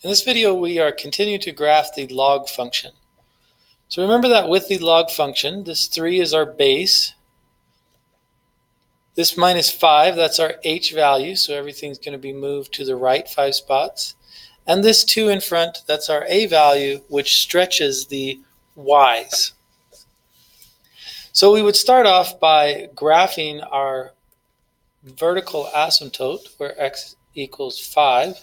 In this video, we are continuing to graph the log function. So remember that with the log function, this 3 is our base. This minus 5, that's our h value, so everything's going to be moved to the right 5 spots. And this 2 in front, that's our a value, which stretches the y's. So we would start off by graphing our vertical asymptote, where x equals 5.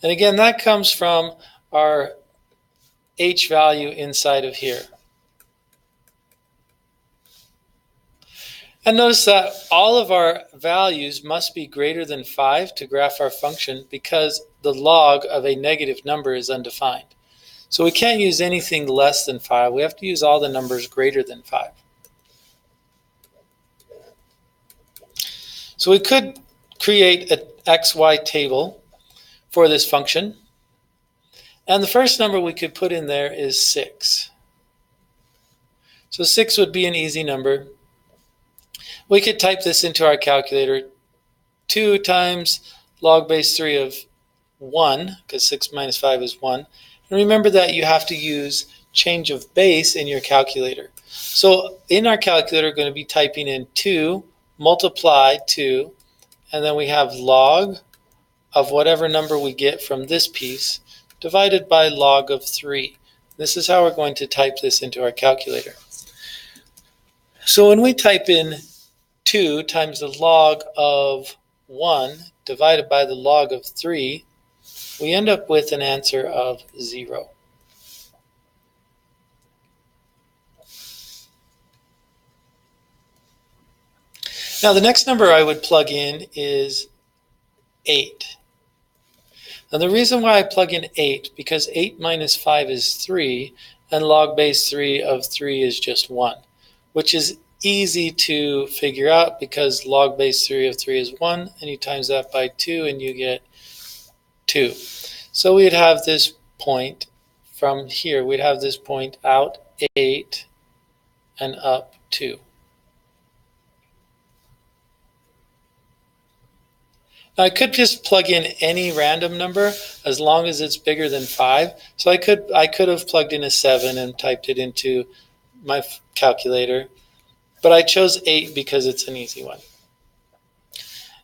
And again, that comes from our h value inside of here. And notice that all of our values must be greater than 5 to graph our function because the log of a negative number is undefined. So we can't use anything less than 5. We have to use all the numbers greater than 5. So we could create an XY table for this function. And the first number we could put in there is 6. So 6 would be an easy number. We could type this into our calculator. 2 times log base 3 of 1, because 6 minus 5 is 1. And remember that you have to use change of base in your calculator. So in our calculator, we're going to be typing in 2 multiply 2, and then we have log of whatever number we get from this piece divided by log of 3. This is how we're going to type this into our calculator. So when we type in 2 times the log of 1 divided by the log of 3, we end up with an answer of 0. Now the next number I would plug in is 8. Now the reason why I plug in 8, because 8 minus 5 is 3, and log base 3 of 3 is just 1, which is easy to figure out because log base 3 of 3 is 1, and you times that by 2 and you get 2. So we'd have this point from here. We'd have this point out 8 and up 2. Now I could just plug in any random number as long as it's bigger than 5. So I could have plugged in a 7 and typed it into my calculator. But I chose 8 because it's an easy one.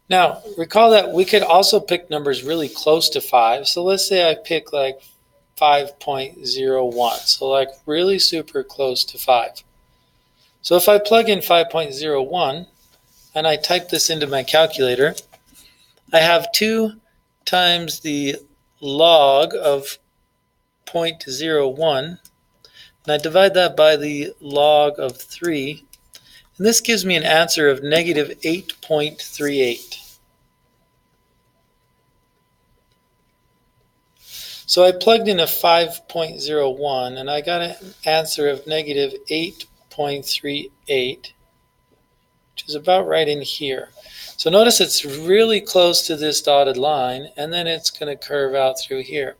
Now, recall that we could also pick numbers really close to 5. So let's say I pick like 5.01. So like really super close to 5. So if I plug in 5.01 and I type this into my calculator, I have 2 times the log of 0.01, and I divide that by the log of 3, and this gives me an answer of negative 8.38. So I plugged in a 5.01, and I got an answer of negative 8.38, which is about right in here. So notice it's really close to this dotted line, and then it's going to curve out through here.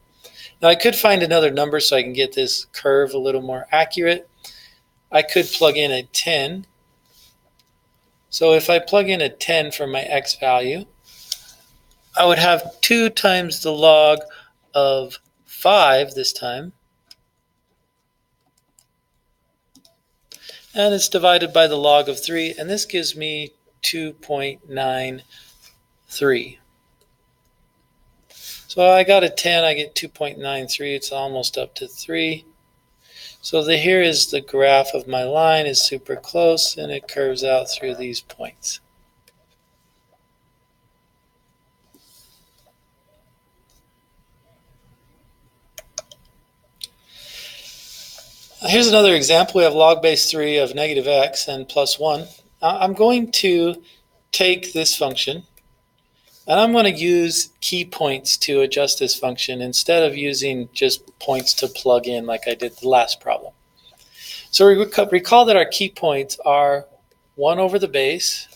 Now I could find another number so I can get this curve a little more accurate. I could plug in a 10. So if I plug in a 10 for my x value, I would have 2 times the log of 5 this time. And it's divided by the log of 3, and this gives me 2.93. So I got a 10, I get 2.93, it's almost up to 3. So here is the graph of my line, is super close, and it curves out through these points. Here's another example. We have log base 3 of negative x and plus 1. I'm going to take this function, and I'm going to use key points to adjust this function instead of using just points to plug in like I did the last problem. So recall that our key points are 1 over the base,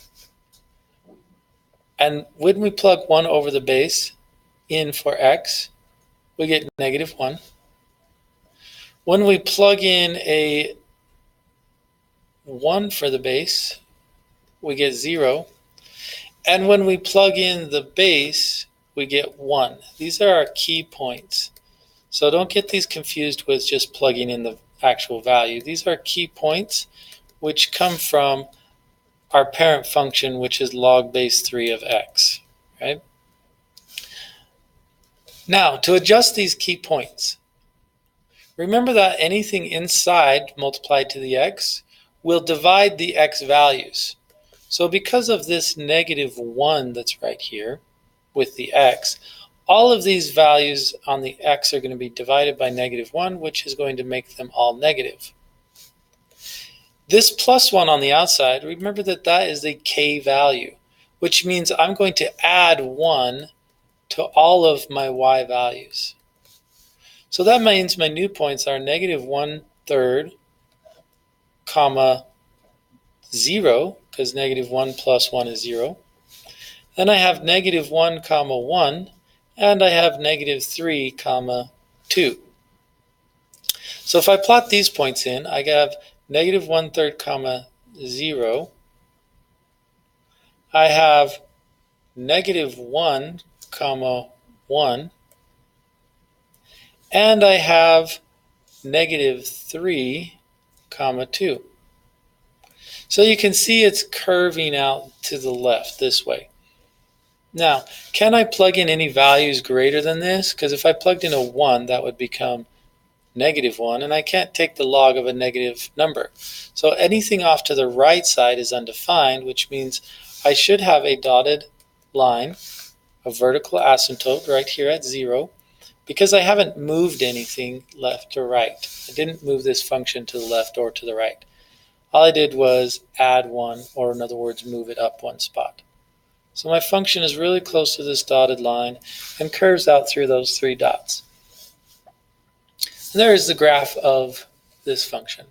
and when we plug 1 over the base in for x, we get negative 1. When we plug in a 1 for the base, we get 0. And when we plug in the base, we get 1. These are our key points. So don't get these confused with just plugging in the actual value. These are key points which come from our parent function, which is log base 3 of x. Right? Now, to adjust these key points, remember that anything inside multiplied to the x will divide the x values. So because of this -1 that's right here with the x, all of these values on the x are going to be divided by -1, which is going to make them all negative. This +1 on the outside, remember that that is the k value, which means I'm going to add 1 to all of my y values. So that means my new points are -1/3, comma 0, because -1 plus 1 is 0. Then I have -1, comma 1, and I have -3, comma 2. So if I plot these points in, I have -1/3, comma 0. I have -1, comma 1. And I have -3, comma 2. So you can see it's curving out to the left this way. Now, can I plug in any values greater than this? Because if I plugged in a 1, that would become -1, and I can't take the log of a negative number. So anything off to the right side is undefined, which means I should have a dotted line, a vertical asymptote right here at 0, because I haven't moved anything left or right. I didn't move this function to the left or to the right. All I did was add 1, or in other words, move it up 1 spot. So my function is really close to this dotted line and curves out through those 3 dots. And there is the graph of this function.